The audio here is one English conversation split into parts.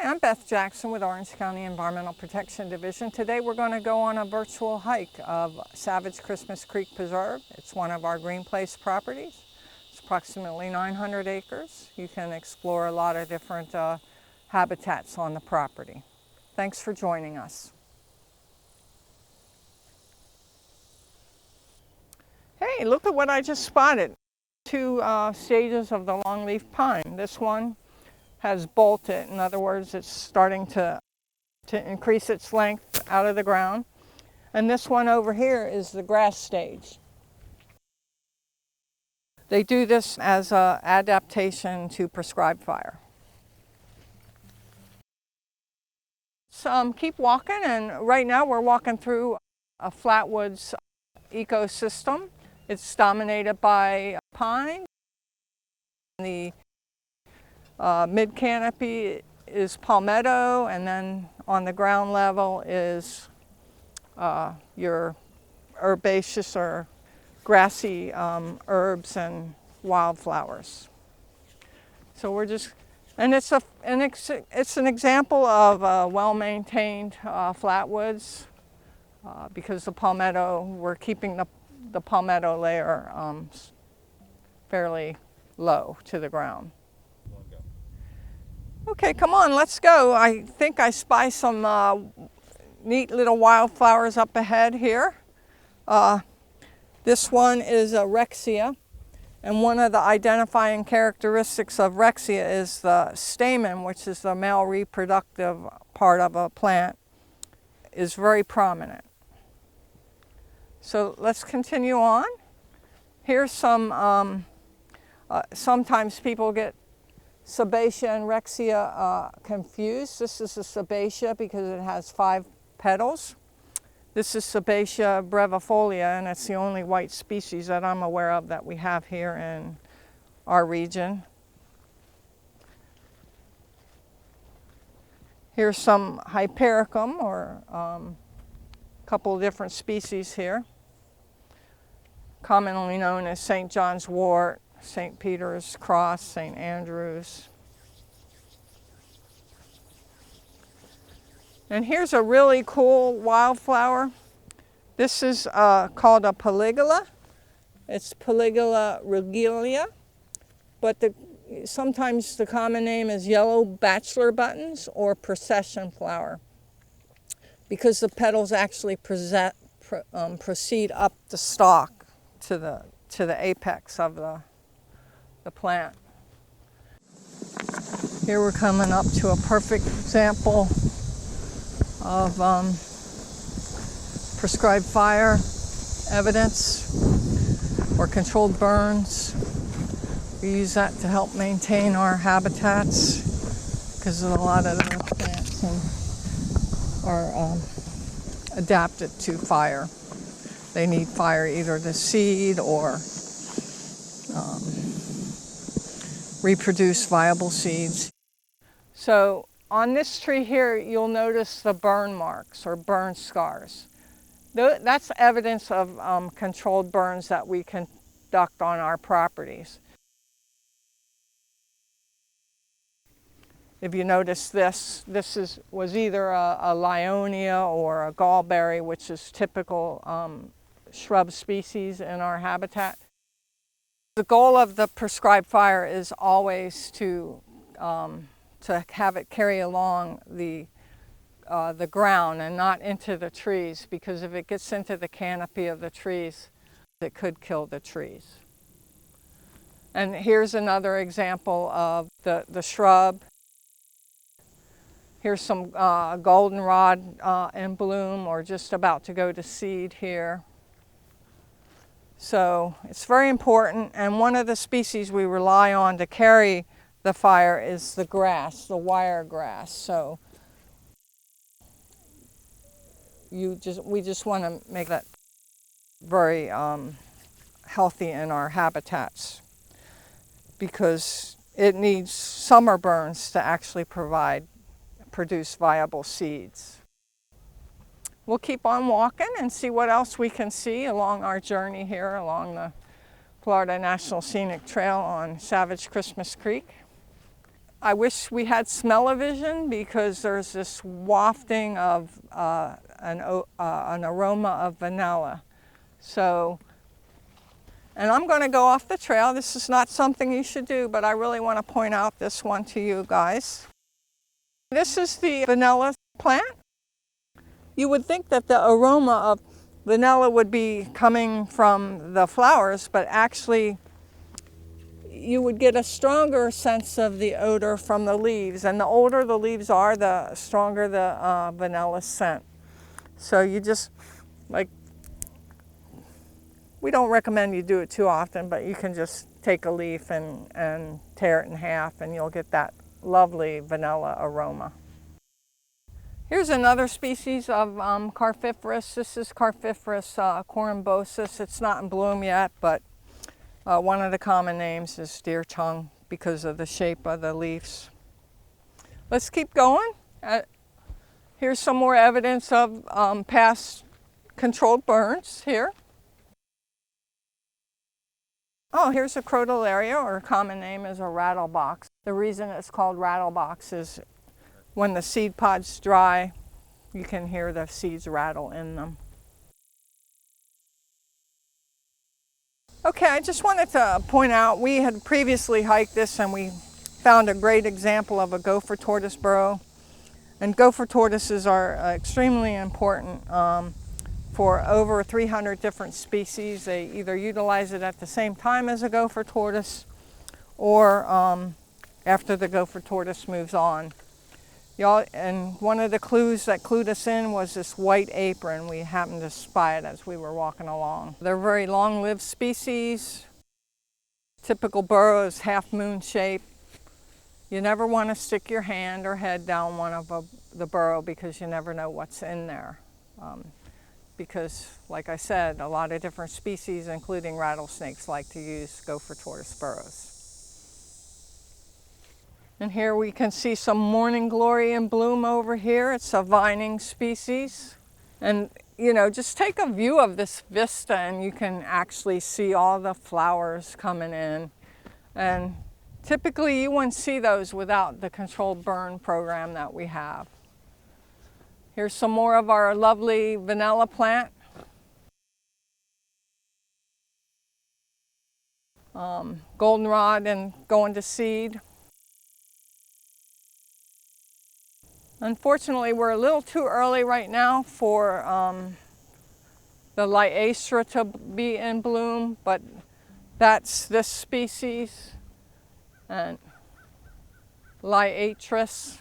I'm Beth Jackson with Orange County Environmental Protection Division. Today we're going to go on a virtual hike of Savage Christmas Creek Preserve. It's one of our Green Place properties. It's approximately 900 acres. You can explore a lot of different habitats on the property. Thanks for joining us. Hey, look at what I just spotted. Two stages of the Longleaf Pine. This one has bolted. In other words, it's starting to increase its length out of the ground. And this one over here is the grass stage. They do this as an adaptation to prescribed fire. So keep walking, and right now we're walking through a flatwoods ecosystem. It's dominated by pine. The mid canopy is palmetto, and then on the ground level is your herbaceous or grassy herbs and wildflowers. So we're just, and it's an example of well-maintained flatwoods because the palmetto, we're keeping the palmetto layer fairly low to the ground. Okay, come on, let's go. I think I spy some neat little wildflowers up ahead here. This one is a Rexia, and one of the identifying characteristics of Rexia is the stamen, which is the male reproductive part of a plant, is very prominent. So let's continue on. Here's some, sometimes people get Sebaceous and Rexia confused. This is a Sebaceous because it has 5 petals. This is Sebaceous Brevifolia, and it's the only white species that I'm aware of that we have here in our region. Here's some Hypericum, or a couple of different species here, commonly known as St. John's wort, St. Peter's cross, St. Andrew's. And here's a really cool wildflower. This is called a polygula. It's Polygula regalia, but sometimes the common name is yellow bachelor buttons or procession flower, because the petals actually proceed up the stalk to the apex of the plant. Here we're coming up to a perfect example of prescribed fire evidence or controlled burns. We use that to help maintain our habitats because a lot of the plants are adapted to fire. They need fire either to seed or reproduce viable seeds. So on this tree here, you'll notice the burn marks or burn scars. That's evidence of controlled burns that we conduct on our properties. If you notice this was either a Lyonia or a gallberry, which is typical shrub species in our habitat. The goal of the prescribed fire is always to have it carry along the ground and not into the trees, because if it gets into the canopy of the trees, it could kill the trees. And here's another example of the shrub. Here's some goldenrod in bloom or just about to go to seed here. So it's very important, and one of the species we rely on to carry the fire is the grass, the wiregrass. So we just want to make that very healthy in our habitats, because it needs summer burns to actually produce viable seeds. We'll keep on walking and see what else we can see along our journey here along the Florida National Scenic Trail on Savage Christmas Creek. I wish we had smell-o-vision because there's this wafting of an aroma of vanilla. So, and I'm going to go off the trail. This is not something you should do, but I really want to point out this one to you guys. This is the vanilla plant. You would think that the aroma of vanilla would be coming from the flowers, but actually you would get a stronger sense of the odor from the leaves. And the older the leaves are, the stronger the vanilla scent. So you just, like, we don't recommend you do it too often, but you can just take a leaf and tear it in half and you'll get that lovely vanilla aroma. Here's another species of Carpiferous. This is Carpiferous Cornbosis. It's not in bloom yet, but one of the common names is deer tongue because of the shape of the leaves. Let's keep going. Here's some more evidence of past controlled burns here. Oh, here's a crotalaria, or a common name is a rattlebox. The reason it's called rattlebox is when the seed pods dry, you can hear the seeds rattle in them. Okay, I just wanted to point out, we had previously hiked this and we found a great example of a gopher tortoise burrow. And gopher tortoises are extremely important for over 300 different species. They either utilize it at the same time as a gopher tortoise or after the gopher tortoise moves on. And one of the clues that clued us in was this white apron. We happened to spy it as we were walking along. They're very long-lived species. Typical burrow is half-moon shape. You never want to stick your hand or head down one of the burrow because you never know what's in there. Because, like I said, a lot of different species, including rattlesnakes, like to use gopher tortoise burrows. And here we can see some morning glory in bloom over here. It's a vining species. And, you know, just take a view of this vista and you can actually see all the flowers coming in. And typically you wouldn't see those without the controlled burn program that we have. Here's some more of our lovely vanilla plant. Goldenrod and going to seed. Unfortunately, we're a little too early right now for the Lyastra to be in bloom, but that's this species, and Lyatris.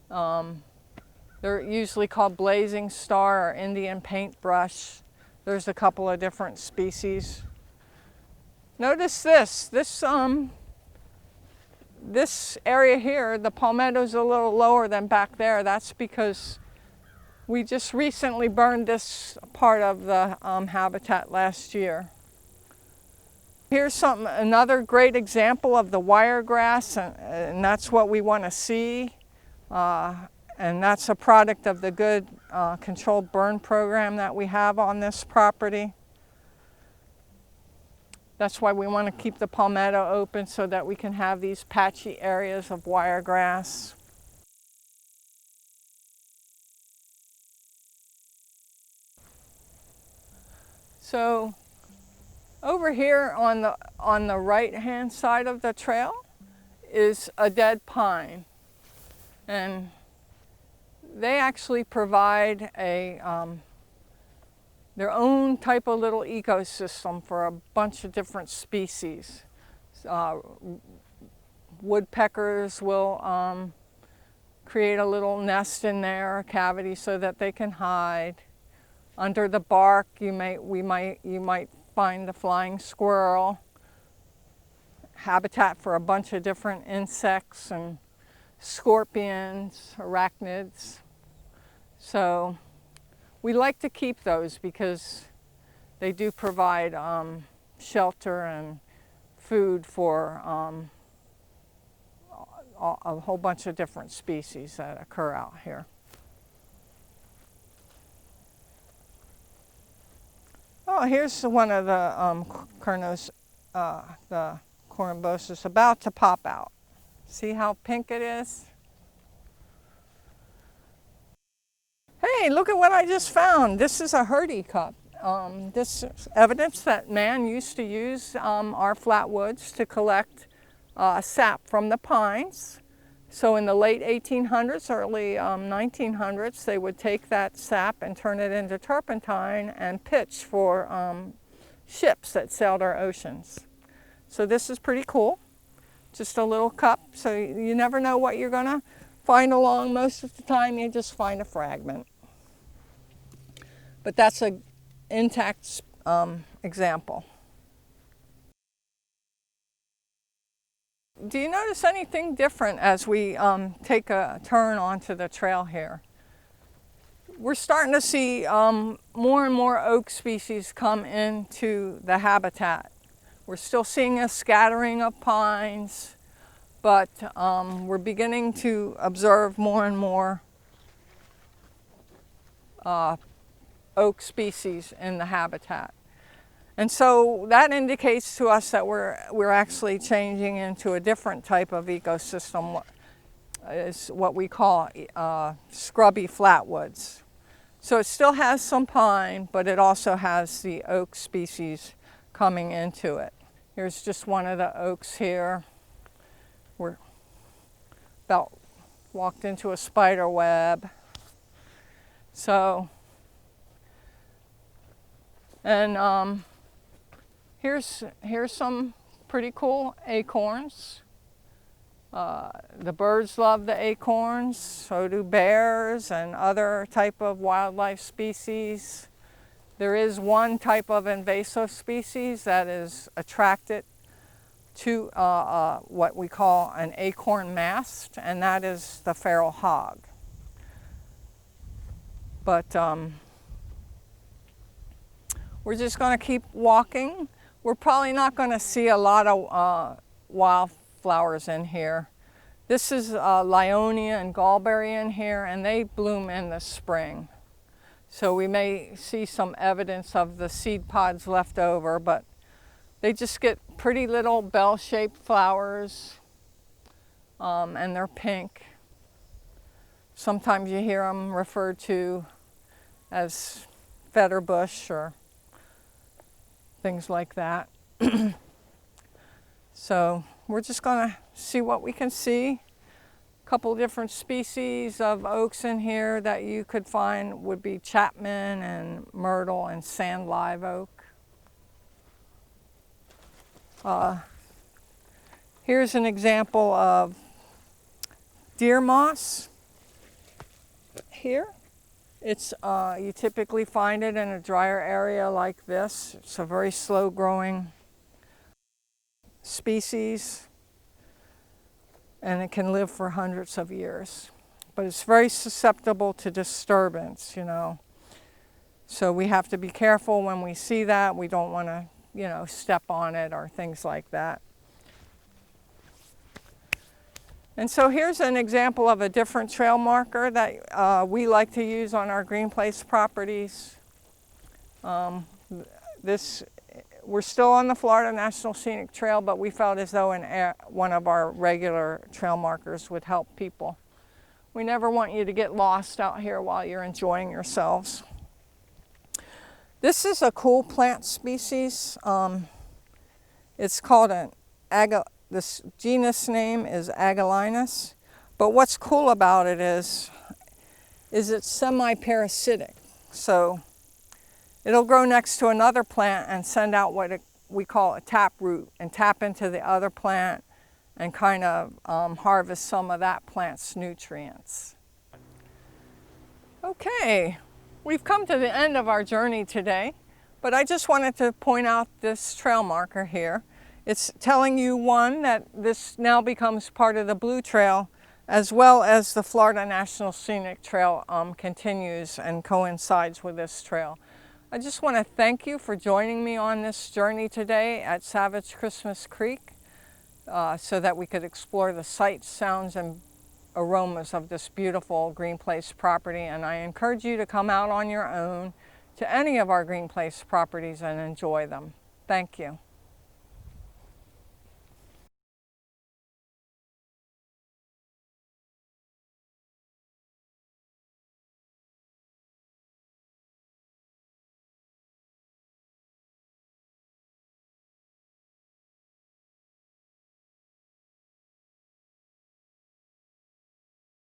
They're usually called blazing star or Indian paintbrush. There's a couple of different species. Notice this area here, the palmetto's a little lower than back there. That's because we just recently burned this part of the habitat last year. Here's another great example of the wiregrass, and that's what we want to see. And that's a product of the good controlled burn program that we have on this property. That's why we want to keep the palmetto open so that we can have these patchy areas of wiregrass. So over here on the right-hand side of the trail is a dead pine. And they actually provide their own type of little ecosystem for a bunch of different species. Woodpeckers will create a little nest in there, a cavity, so that they can hide. Under the bark, you might find the flying squirrel. Habitat for a bunch of different insects and scorpions, arachnids. So we like to keep those because they do provide shelter and food for a whole bunch of different species that occur out here. Oh, here's one of the the Cornbosis about to pop out. See how pink it is? Hey, look at what I just found. This is a Hurdy cup. This is evidence that man used to use our flatwoods to collect sap from the pines. So in the late 1800s, early 1900s, they would take that sap and turn it into turpentine and pitch for ships that sailed our oceans. So this is pretty cool. Just a little cup, so you never know what you're gonna find along. Most of the time you just find a fragment. But that's an intact example. Do you notice anything different as we take a turn onto the trail here? We're starting to see more and more oak species come into the habitat. We're still seeing a scattering of pines, but we're beginning to observe more and more oak species in the habitat. And so that indicates to us that we're actually changing into a different type of ecosystem, is what we call scrubby flatwoods. So it still has some pine, but it also has the oak species coming into it. Here's just one of the oaks here. We're about walked into a spider web. So, and here's some pretty cool acorns. The birds love the acorns, so do bears and other type of wildlife species. There is one type of invasive species that is attracted to what we call an acorn mast, and that is the feral hog. But we're just going to keep walking. We're probably not going to see a lot of wildflowers in here. This is Lyonia and gallberry in here, and they bloom in the spring. So we may see some evidence of the seed pods left over, but they just get pretty little bell-shaped flowers, and they're pink. Sometimes you hear them referred to as feather bush or things like that. So we're just going to see what we can see. A couple different species of oaks in here that you could find would be Chapman and myrtle and sand live oak. Here's an example of deer moss here. It's you typically find it in a drier area like this. It's a very slow growing species, and it can live for hundreds of years. But it's very susceptible to disturbance, you know. So we have to be careful when we see that. We don't want to, you know, step on it or things like that. And so here's an example of a different trail marker that we like to use on our Green Place properties. We're still on the Florida National Scenic Trail, but we felt as though one of our regular trail markers would help people. We never want you to get lost out here while you're enjoying yourselves. This is a cool plant species. It's called this genus name is Agellinus, but what's cool about it is it's semi-parasitic. So it'll grow next to another plant and send out what we call a tap root and tap into the other plant and kind of harvest some of that plant's nutrients. Okay, we've come to the end of our journey today, but I just wanted to point out this trail marker here. It's telling you, one, that this now becomes part of the Blue Trail, as well as the Florida National Scenic Trail continues and coincides with this trail. I just want to thank you for joining me on this journey today at Savage Christmas Creek so that we could explore the sights, sounds, and aromas of this beautiful Green Place property. And I encourage you to come out on your own to any of our Green Place properties and enjoy them. Thank you.